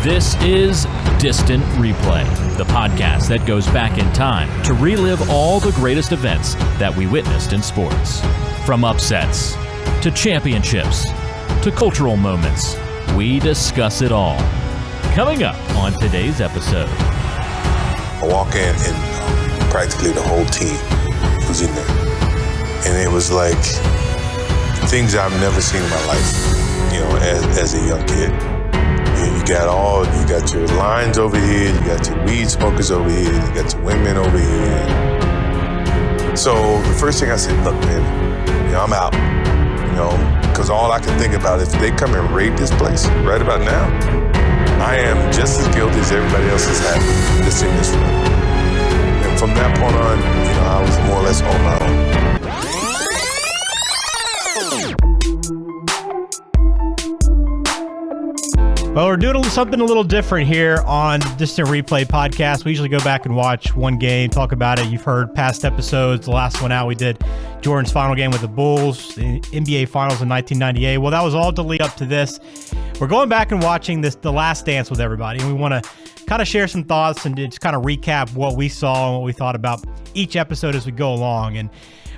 This is Distant Replay, the podcast that goes back in time to relive all the greatest events that we witnessed in sports. From upsets, to championships, to cultural moments, we discuss it all. Coming up on today's episode. I walk in and practically the whole team was in there. And it was like things I've never seen in my life, you know, as a young kid. You got your lines over here, you got your weed smokers over here, you got your women over here. So the first thing I said, look, man, you know, I'm out, you know, because all I can think about is if they come and raid this place right about now, I am just as guilty as everybody else has had this in this room. And from that point on, you know, I was more or less on my own. Well, we're doing something a little different here on Distant Replay Podcast. We usually go back and watch one game, talk about it. You've heard past episodes. The last one out, we did Jordan's final game with the Bulls, the NBA Finals in 1998. Well, that was all to lead up to this. We're going back and watching The Last Dance with everybody, and we want to kind of share some thoughts and just kind of recap what we saw and what we thought about each episode as we go along. And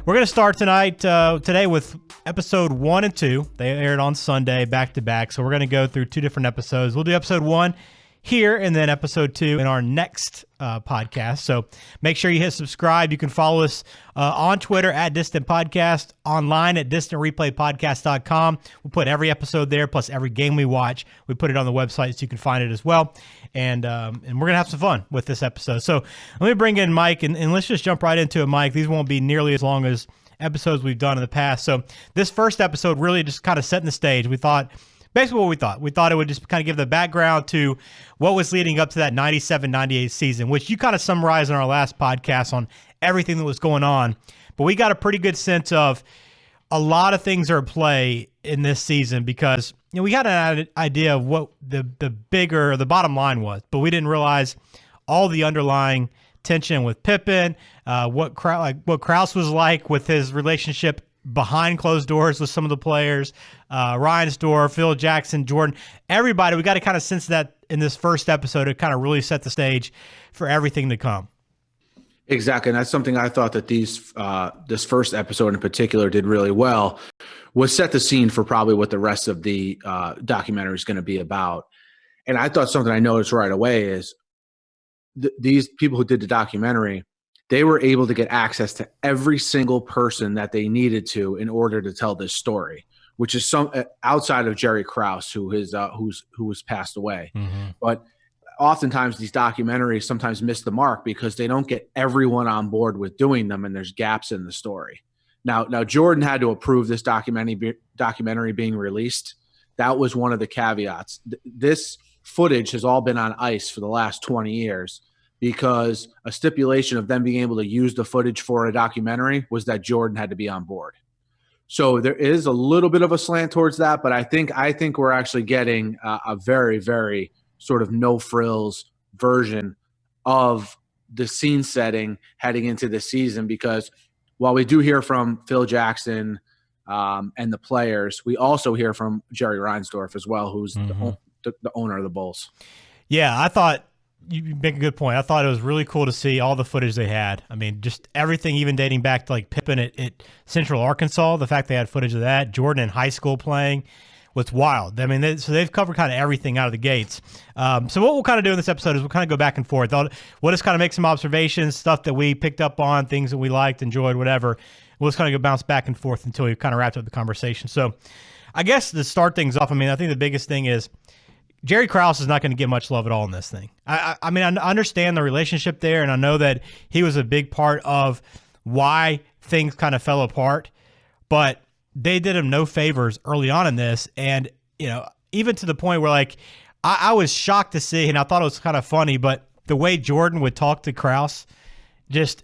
we're going to start today with episode 1 and 2. They aired on Sunday back to back. So we're going to go through two different episodes. We'll do episode 1 here and then episode 2 in our next podcast. So make sure you hit subscribe. You can follow us on Twitter at Distant Podcast, online at distantreplaypodcast.com. We'll put every episode there, plus every game we watch. We put it on the website so you can find it as well. And we're going to have some fun with this episode. So let me bring in Mike, and let's just jump right into it, Mike. These won't be nearly as long as episodes we've done in the past. So this first episode really just kind of setting the stage. We thought, basically what we thought. We thought it would just kind of give the background to what was leading up to that 97-98 season, which you kind of summarized in our last podcast on everything that was going on. But we got a pretty good sense of a lot of things are at play in this season because, you know, we had an idea of what the bottom line was, but we didn't realize all the underlying tension with Pippen, what Krause was like with his relationship behind closed doors with some of the players, Reinsdorf, Phil Jackson, Jordan, everybody. We got to kind of sense that in this first episode to kind of really set the stage for everything to come. Exactly, and that's something I thought that this first episode in particular did really well, was set the scene for probably what the rest of the documentary is going to be about. And I thought something I noticed right away is these people who did the documentary, they were able to get access to every single person that they needed to in order to tell this story, which is some outside of Jerry Krause, who was passed away. Mm-hmm. But oftentimes these documentaries sometimes miss the mark because they don't get everyone on board with doing them, and there's gaps in the story. Now Jordan had to approve this documentary being released. That was one of the caveats. This footage has all been on ice for the last 20 years because a stipulation of them being able to use the footage for a documentary was that Jordan had to be on board. So there is a little bit of a slant towards that, but I think we're actually getting a very, very sort of no frills version of the scene setting heading into this season, because while we do hear from Phil Jackson and the players, we also hear from Jerry Reinsdorf as well, who's the owner of the Bulls. Yeah, I thought you make a good point. I thought it was really cool to see all the footage they had. I mean, just everything, even dating back to like Pippen at Central Arkansas, the fact they had footage of that, Jordan in high school playing was wild. I mean, so they've covered kind of everything out of the gates. So what we'll kind of do in this episode is we'll kind of go back and forth. We'll just kind of make some observations, stuff that we picked up on, things that we liked, enjoyed, whatever. We'll just kind of go bounce back and forth until we've kind of wrapped up the conversation. So I guess to start things off, I mean, I think the biggest thing is Jerry Krause is not going to get much love at all in this thing. I mean, I understand the relationship there, and I know that he was a big part of why things kind of fell apart, but they did him no favors early on in this. And, you know, even to the point where, like, I was shocked to see, and I thought it was kind of funny, but the way Jordan would talk to Krause, just,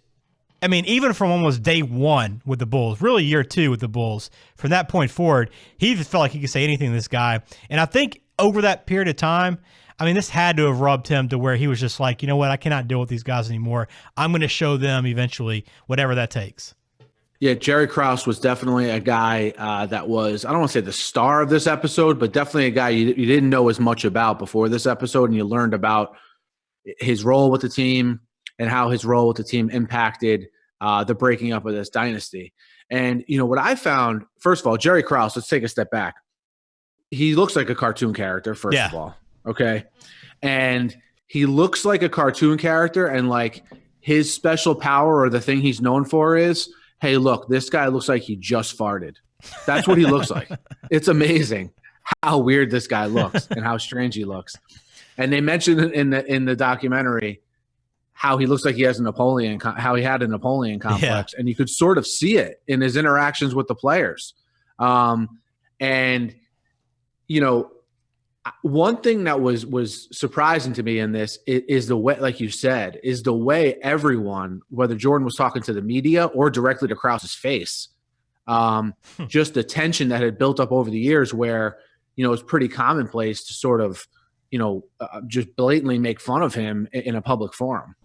I mean, even from almost day one with the Bulls, really year two with the Bulls, from that point forward, he just felt like he could say anything to this guy. And I think over that period of time, I mean, this had to have rubbed him to where he was just like, you know what, I cannot deal with these guys anymore. I'm going to show them eventually whatever that takes. Yeah, Jerry Krause was definitely a guy that was, I don't want to say the star of this episode, but definitely a guy you didn't know as much about before this episode, and you learned about his role with the team and how his role with the team impacted the breaking up of this dynasty. And, what I found, first of all, Jerry Krause, let's take a step back. He looks like a cartoon character, first of all. Okay. And he looks like a cartoon character, and like his special power or the thing he's known for is, hey, look, this guy looks like he just farted. That's what he looks like. It's amazing how weird this guy looks and how strange he looks. And they mentioned in the documentary how he looks like he has how he had a Napoleon complex, and you could sort of see it in his interactions with the players. And one thing that was surprising to me in this is the way, like you said, is the way everyone, whether Jordan was talking to the media or directly to Krause's face, just the tension that had built up over the years where, it's pretty commonplace to sort of, just blatantly make fun of him in a public forum.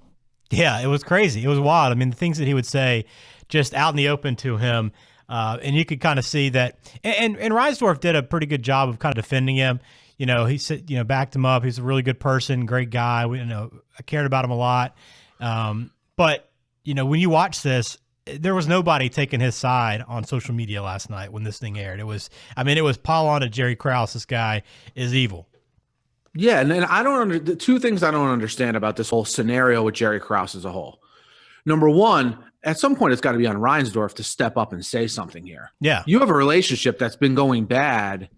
Yeah, it was crazy. It was wild. I mean, the things that he would say just out in the open to him, and you could kind of see that. And Reinsdorf did a pretty good job of kind of defending him. He said, backed him up. He's a really good person, great guy. I cared about him a lot. But when you watch this, there was nobody taking his side on social media last night when this thing aired. It was pile on to Jerry Krause. This guy is evil. Yeah, and the two things I don't understand about this whole scenario with Jerry Krause as a whole. Number one, at some point it's got to be on Reinsdorf to step up and say something here. Yeah. You have a relationship that's been going bad.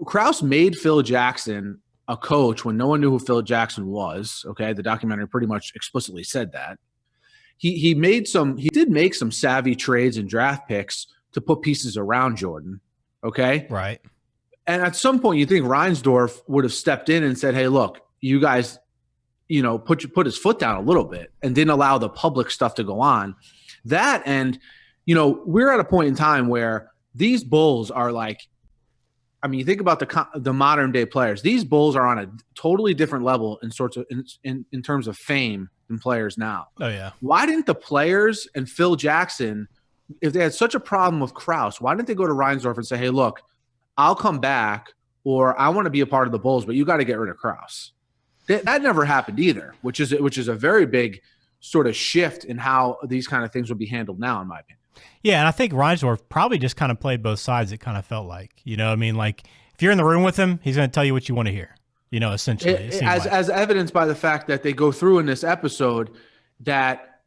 Krause made Phil Jackson a coach when no one knew who Phil Jackson was. Okay, the documentary pretty much explicitly said that. He did make some savvy trades and draft picks to put pieces around Jordan. Okay, right. And at some point, you think Reinsdorf would have stepped in and said, "Hey, look, you guys, put his foot down a little bit and didn't allow the public stuff to go on." That, and we're at a point in time where these Bulls are like, you think about the modern day players. These Bulls are on a totally different level in terms of fame than players now. Oh yeah. Why didn't the players and Phil Jackson, if they had such a problem with Krause, why didn't they go to Reinsdorf and say, "Hey, look, I'll come back, or I want to be a part of the Bulls, but you got to get rid of Krause"? That never happened either, which is a very big sort of shift in how these kind of things would be handled now, in my opinion. Yeah, and I think Reinsdorf probably just kind of played both sides. It kind of felt like, like if you're in the room with him, he's going to tell you what you want to hear. Essentially, as evidenced by the fact that they go through in this episode that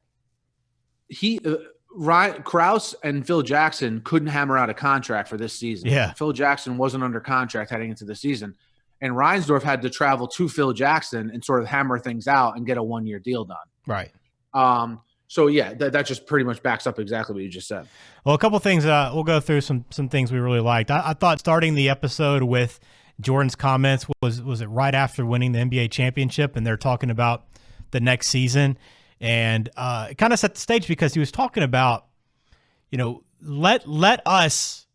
Krause and Phil Jackson couldn't hammer out a contract for this season. Yeah. Phil Jackson wasn't under contract heading into the season. And Reinsdorf had to travel to Phil Jackson and sort of hammer things out and get a 1-year deal done. Right. So, yeah, that just pretty much backs up exactly what you just said. Well, a couple of things. We'll go through some things we really liked. I thought starting the episode with Jordan's comments was it right after winning the NBA championship, and they're talking about the next season. And it kind of set the stage because he was talking about, let us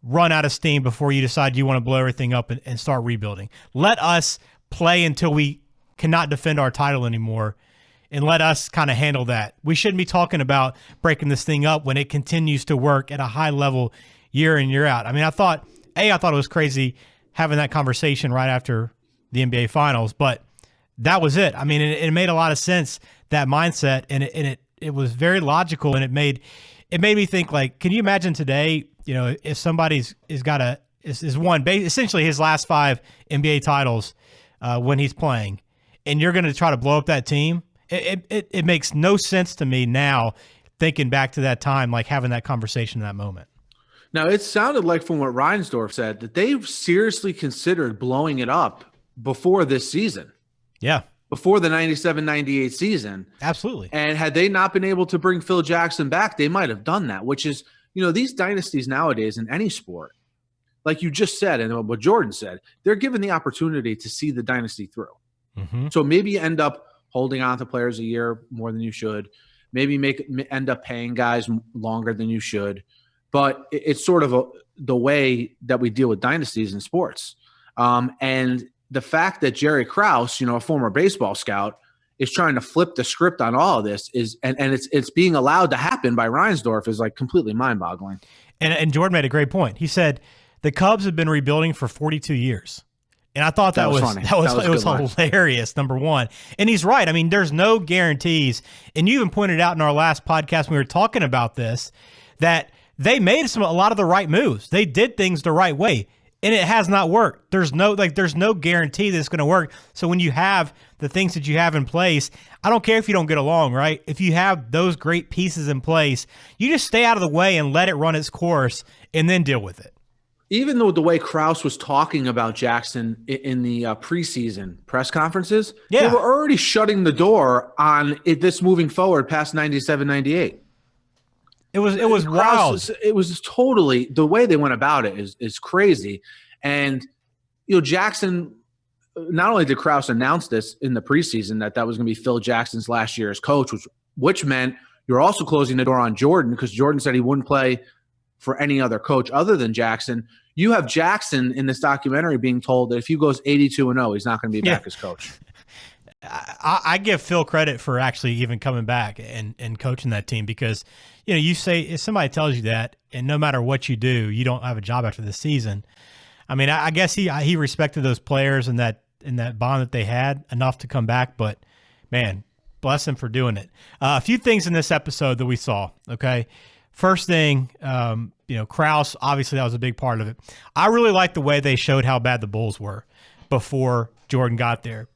run out of steam before you decide you want to blow everything up and start rebuilding. Let us play until we cannot defend our title anymore, and let us kind of handle that. We shouldn't be talking about breaking this thing up when it continues to work at a high level year in, year out. I thought it was crazy having that conversation right after the NBA Finals, but that was it. It made a lot of sense, that mindset, and it was very logical, and it made me think, like, can you imagine today, if somebody's won essentially his last 5 NBA titles when he's playing, and you're going to try to blow up that team? It makes no sense to me now, thinking back to that time, like having that conversation in that moment. Now, it sounded like from what Reinsdorf said that they've seriously considered blowing it up before this season. Yeah. Before the 97-98 season. Absolutely. And had they not been able to bring Phil Jackson back, they might have done that, which is, these dynasties nowadays in any sport, like you just said, and what Jordan said, they're given the opportunity to see the dynasty through. Mm-hmm. So maybe you end up holding on to players a year more than you should. Maybe end up paying guys longer than you should. But it's sort of the way that we deal with dynasties in sports. And the fact that Jerry Krause, a former baseball scout, is trying to flip the script on all of this and it's being allowed to happen by Reinsdorf is like completely mind-boggling. And Jordan made a great point. He said the Cubs have been rebuilding for 42 years. And I thought that was funny. That was hilarious, number one. And he's right. I mean, there's no guarantees. And you even pointed out in our last podcast when we were talking about this that they made a lot of the right moves. They did things the right way. And it has not worked. There's no guarantee that it's going to work. So when you have the things that you have in place, I don't care if you don't get along, right? If you have those great pieces in place, you just stay out of the way and let it run its course and then deal with it. Even though the way Krause was talking about Jackson in the preseason press conferences, they were already shutting the door on this moving forward past 97, 98. It was wild. It was totally the way they went about it is crazy. And Jackson, not only did Krause announce this in the preseason that was going to be Phil Jackson's last year as coach, which meant you're also closing the door on Jordan because Jordan said he wouldn't play for any other coach other than Jackson. You have Jackson in this documentary being told that if he goes 82-0, he's not going to be back as coach. I give Phil credit for actually even coming back and coaching that team because, you say if somebody tells you that and no matter what you do, you don't have a job after the season. I mean, I guess he respected those players and that bond that they had enough to come back, but man, bless him for doing it. A few things in this episode that we saw, okay? First thing, Krause, obviously that was a big part of it. I really liked the way they showed how bad the Bulls were before Jordan got there.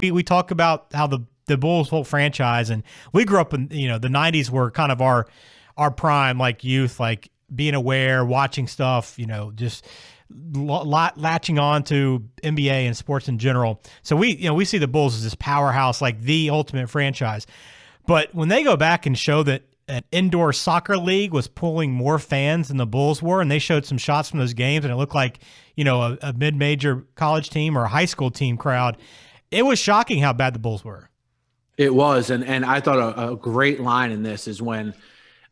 We talk about how the Bulls whole franchise, and we grew up in, the 90s were kind of our prime, like youth, like being aware, watching stuff, just latching on to NBA and sports in general. So we see the Bulls as this powerhouse, like the ultimate franchise. But when they go back and show that an indoor soccer league was pulling more fans than the Bulls were, and they showed some shots from those games, and it looked like, a mid-major college team or a high school team crowd, it was shocking how bad the Bulls were. It was, and I thought a great line in this is when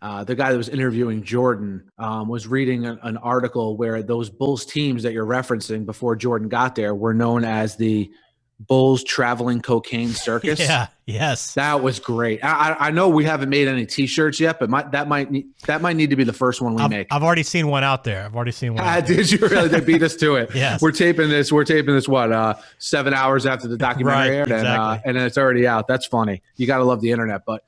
the guy that was interviewing Jordan was reading an article where those Bulls teams that you're referencing before Jordan got there were known as the Bulls Traveling Cocaine Circus. Yeah, yes. That was great. I know we haven't made any T-shirts yet, but that might need to be the first one we make. I've already seen one out there. Did you really? They beat us to it. Yes. We're taping this. What? 7 hours after the documentary aired, exactly. And it's already out. That's funny. You got to love the internet, but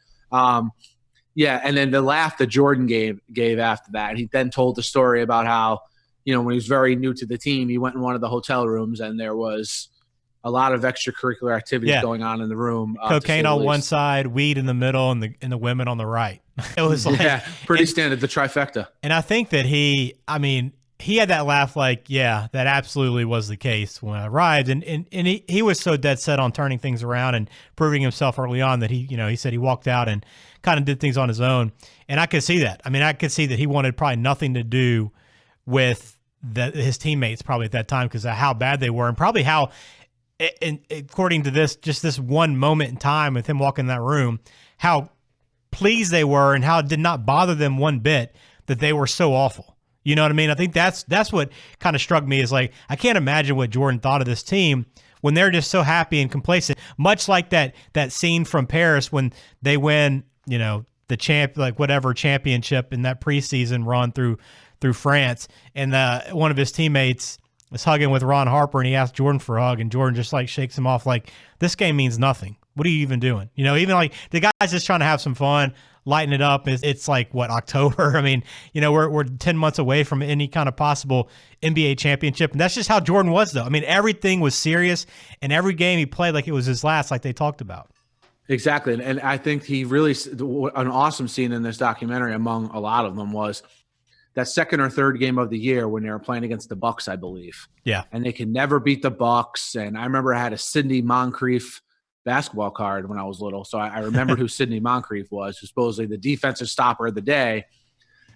yeah. And then the laugh that Jordan gave after that. He then told the story about how when he was very new to the team, he went in one of the hotel rooms and there was a lot of extracurricular activities going on in the room. Cocaine on one side, weed in the middle, and the women on the right. It was like pretty standard, the trifecta. And I think that he had that laugh like, yeah, that absolutely was the case when I arrived. And he was so dead set on turning things around and proving himself early on that he said he walked out and kind of did things on his own. And I could see that. I mean, I could see that he wanted probably nothing to do with his teammates probably at that time because of how bad they were and probably how, and according to this one moment in time with him walking in that room, how pleased they were and how it did not bother them one bit that they were so awful. You know what I mean? I think that's what kind of struck me is like, I can't imagine what Jordan thought of this team when they're just so happy and complacent, much like that scene from Paris when they win, the whatever championship in that preseason run through France. And one of his teammates was hugging with Ron Harper and he asked Jordan for a hug and Jordan just like shakes him off like, this game means nothing. What are you even doing? Even like the guy's just trying to have some fun, lighten it up. It's like what, October? I mean, we're 10 months away from any kind of possible NBA championship. And that's just how Jordan was though. I mean, everything was serious and every game he played like it was his last, like they talked about. Exactly. And I think he really, an awesome scene in this documentary among a lot of them was that second or third game of the year when they were playing against the Bucks, I believe. Yeah. And they could never beat the Bucks. And I remember I had a Sidney Moncrief basketball card when I was little. So I remembered who Sidney Moncrief was, who's supposedly the defensive stopper of the day.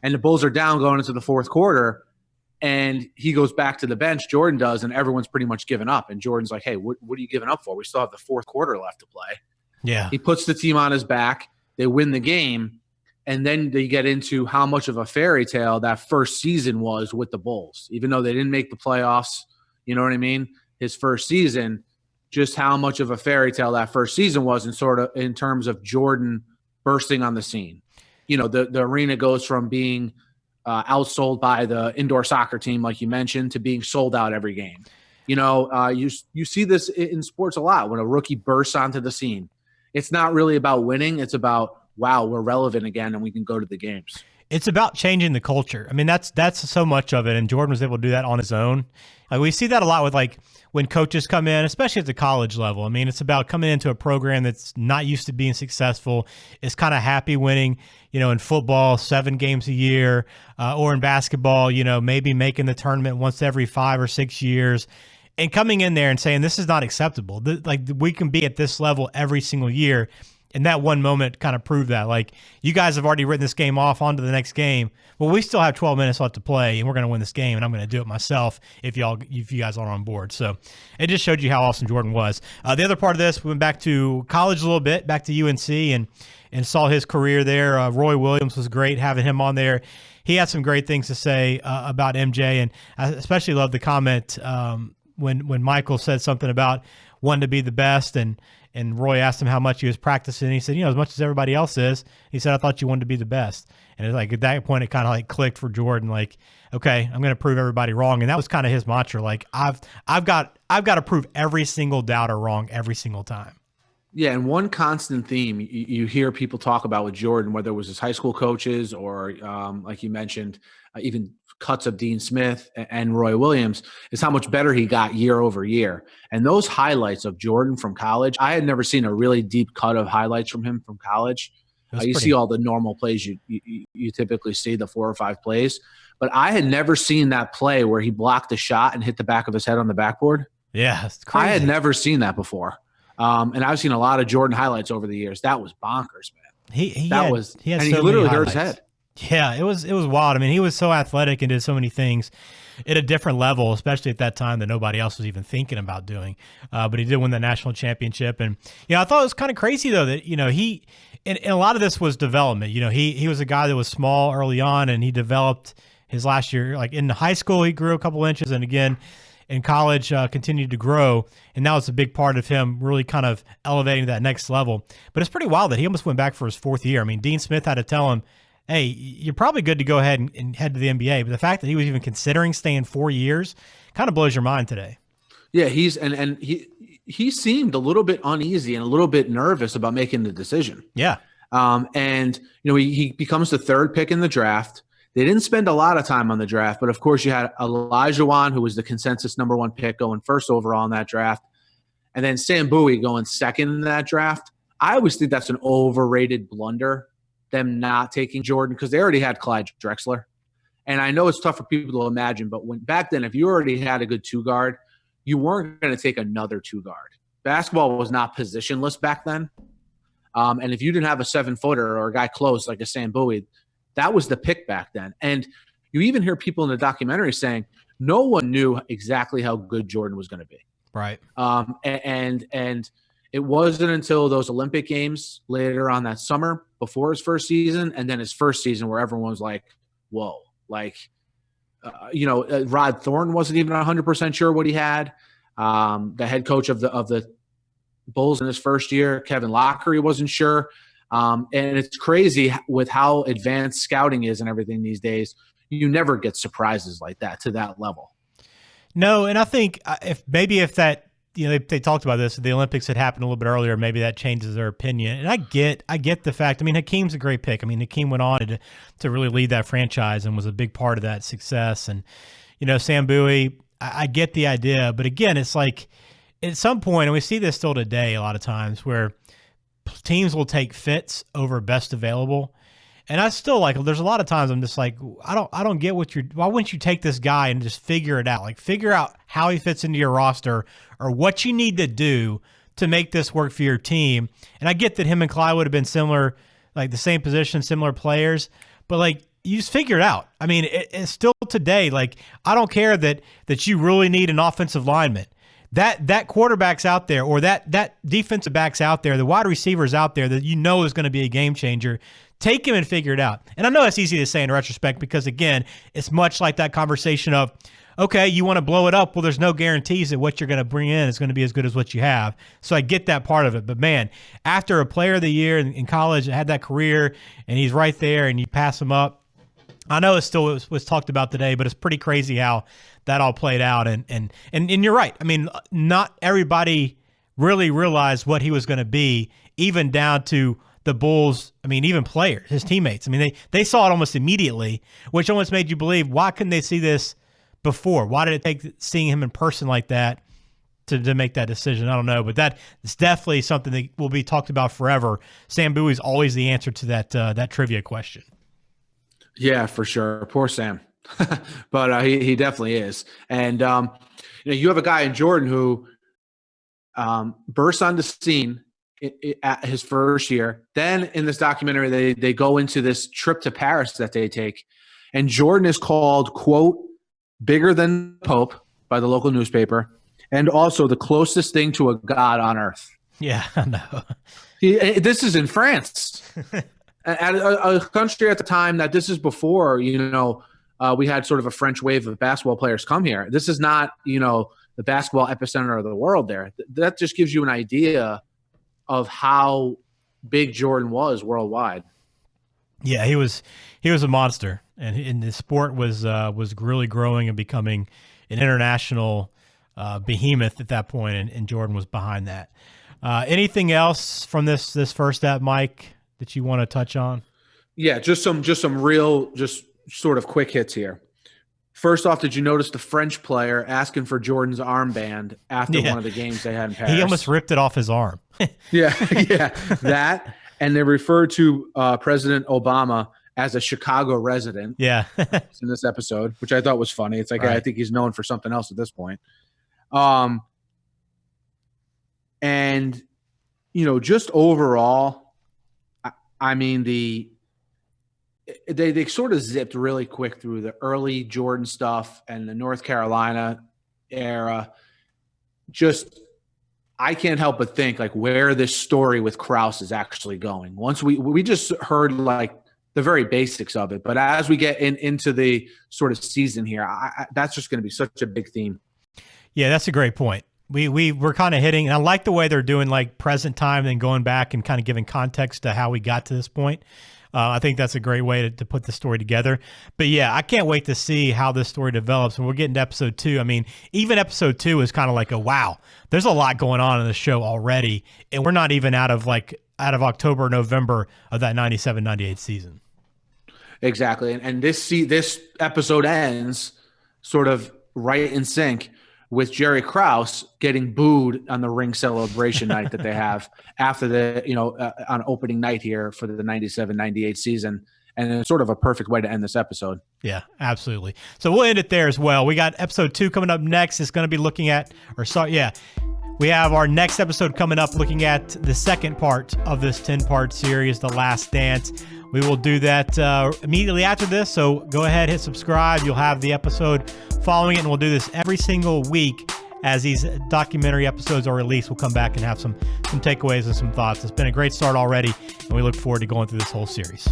And the Bulls are down going into the fourth quarter. And he goes back to the bench, Jordan does, and everyone's pretty much given up. And Jordan's like, hey, what are you giving up for? We still have the fourth quarter left to play. Yeah. He puts the team on his back. They win the game. And then they get into how much of a fairy tale that first season was with the Bulls. Even though they didn't make the playoffs, you know what I mean? His first season, just how much of a fairy tale that first season was, and sort of in terms of Jordan bursting on the scene. The arena goes from being outsold by the indoor soccer team, like you mentioned, to being sold out every game. You see this in sports a lot when a rookie bursts onto the scene. It's not really about winning. It's about, wow, we're relevant again and we can go to the games. It's about changing the culture. I mean, that's so much of it, and Jordan was able to do that on his own. Like, we see that a lot with, like, when coaches come in, especially at the college level. I mean, it's about coming into a program that's not used to being successful, is kind of happy winning, in football 7 games a year, or in basketball, maybe making the tournament once every 5 or 6 years, and coming in there and saying, this is not acceptable. Like, we can be at this level every single year. And that one moment kind of proved that. Like, you guys have already written this game off onto the next game. Well, we still have 12 minutes left to play, and we're going to win this game, and I'm going to do it myself if you guys aren't on board. So it just showed you how awesome Jordan was. The other part of this, we went back to college a little bit, back to UNC, and saw his career there. Roy Williams was great having him on there. He had some great things to say about MJ, and I especially love the comment when Michael said something about wanting to be the best, and Roy asked him how much he was practicing. He said, as much as everybody else is. He said, I thought you wanted to be the best. And it's like, at that point, it kind of like clicked for Jordan. Like, okay, I'm going to prove everybody wrong. And that was kind of his mantra. Like, I've got to prove every single doubter wrong every single time. Yeah, and one constant theme you hear people talk about with Jordan, whether it was his high school coaches or, like you mentioned, even cuts of Dean Smith and Roy Williams, is how much better he got year over year. And those highlights of Jordan from college, I had never seen a really deep cut of highlights from him from college. You see all the normal plays you typically see, the 4 or 5 plays. But I had never seen that play where he blocked a shot and hit the back of his head on the backboard. Yeah, it's crazy. I had never seen that before. And I've seen a lot of Jordan highlights over the years. That was bonkers, man. He literally hurt his head. Yeah, it was wild. I mean, he was so athletic and did so many things at a different level, especially at that time that nobody else was even thinking about doing. But he did win the national championship. And, I thought it was kind of crazy, though, that, he and a lot of this was development. He was a guy that was small early on, and he developed his last year. Like, in high school, he grew a couple inches, and again, in college, continued to grow. And now it's a big part of him really kind of elevating to that next level. But it's pretty wild that he almost went back for his 4th year. I mean, Dean Smith had to tell him, hey, you're probably good to go ahead and head to the NBA. But the fact that he was even considering staying 4 years kind of blows your mind today. Yeah, he seemed a little bit uneasy and a little bit nervous about making the decision. Yeah. He becomes the 3rd pick in the draft. They didn't spend a lot of time on the draft, but of course you had Olajuwon, who was the consensus number 1 pick, going 1st overall in that draft. And then Sam Bowie going 2nd in that draft. I always think that's an overrated blunder, them not taking Jordan, because they already had Clyde Drexler. And I know it's tough for people to imagine, but back then, if you already had a good 2 guard, you weren't going to take another 2 guard. Basketball was not positionless back then. And if you didn't have a 7-footer or a guy close like a Sam Bowie, that was the pick back then. And you even hear people in the documentary saying no one knew exactly how good Jordan was going to be. Right. And it wasn't until those Olympic Games later on that summer before his first season, and then his first season, where everyone was like, whoa, Rod Thornton wasn't even 100% sure what he had. The head coach of the Bulls in his first year, Kevin Locker, he wasn't sure. And it's crazy with how advanced scouting is and everything these days. You never get surprises like that to that level. No, and I think if that, they talked about this, if the Olympics had happened a little bit earlier, maybe that changes their opinion. And I get the fact. I mean, Hakeem's a great pick. I mean, Hakeem went on to really lead that franchise and was a big part of that success. And, Sam Bowie, I get the idea. But again, it's like at some point, and we see this still today a lot of times, where teams will take fits over best available. And I still there's a lot of times I'm just like, I don't get why wouldn't you take this guy and just figure it out? Like, figure out how he fits into your roster or what you need to do to make this work for your team. And I get that him and Clyde would have been similar, like the same position, similar players, but you just figure it out. I mean, it's still today, I don't care that you really need an offensive lineman. That quarterback's out there, or that defensive back's out there, the wide receiver's out there that is going to be a game changer. Take him and figure it out. And I know that's easy to say in retrospect because, again, it's much like that conversation of, okay, you want to blow it up. Well, there's no guarantees that what you're going to bring in is going to be as good as what you have. So I get that part of it. But, man, after a player of the year in college that had that career and he's right there and you pass him up, I know it still was talked about today, but it's pretty crazy how that all played out. And you're right. I mean, not everybody really realized what he was going to be, even down to the Bulls. I mean, even players, his teammates. I mean, they saw it almost immediately, which almost made you believe, why couldn't they see this before? Why did it take seeing him in person like that to make that decision? I don't know, but that is definitely something that will be talked about forever. Sam Bowie's always the answer to that trivia question. Yeah, for sure. Poor Sam. But he definitely is. And you have a guy in Jordan who bursts on the scene at his first year. Then in this documentary, they go into this trip to Paris that they take. And Jordan is called, quote, bigger than Pope by the local newspaper, and also the closest thing to a god on earth. Yeah, I know. This is in France. At a country at the time that this is before, we had sort of a French wave of basketball players come here. This is not, the basketball epicenter of the world there. That just gives you an idea of how big Jordan was worldwide. Yeah, he was a monster, and the sport was really growing and becoming an international behemoth at that point, and Jordan was behind that. Anything else from this first app, Mike, that you want to touch on? Yeah, just some real, just sort of quick hits here. First off, did you notice the French player asking for Jordan's armband after one of the games they had in Paris? He almost ripped it off his arm. yeah, that. And they referred to President Obama as a Chicago resident. Yeah, in this episode, which I thought was funny. It's like, right. I think he's known for something else at this point. And just overall, I mean, they sort of zipped really quick through the early Jordan stuff and the North Carolina era. Just, I can't help but think like where this story with Krause is actually going. Once we just heard like the very basics of it, but as we get into the sort of season here, that's just going to be such a big theme. Yeah, that's a great point. We're kind of hitting, and I like the way they're doing like present time and going back and kind of giving context to how we got to this point. I think that's a great way to put the story together. But yeah, I can't wait to see how this story develops. And we're getting to episode 2. I mean, even episode 2 is kind of like wow, there's a lot going on in the show already. And we're not even out of October, November of that 97-98 season. Exactly. And this episode ends sort of right in sync with Jerry Krause getting booed on the ring celebration night that they have after on opening night here for the 97-98 season. And it's sort of a perfect way to end this episode. Yeah, absolutely. So we'll end it there as well. We got episode 2 coming up next. It's going to be looking at, we have our next episode coming up looking at the second part of this 10-part series, The Last Dance. We will do that immediately after this, so go ahead, hit subscribe. You'll have the episode following it, and we'll do this every single week as these documentary episodes are released. We'll come back and have some takeaways and some thoughts. It's been a great start already, and we look forward to going through this whole series.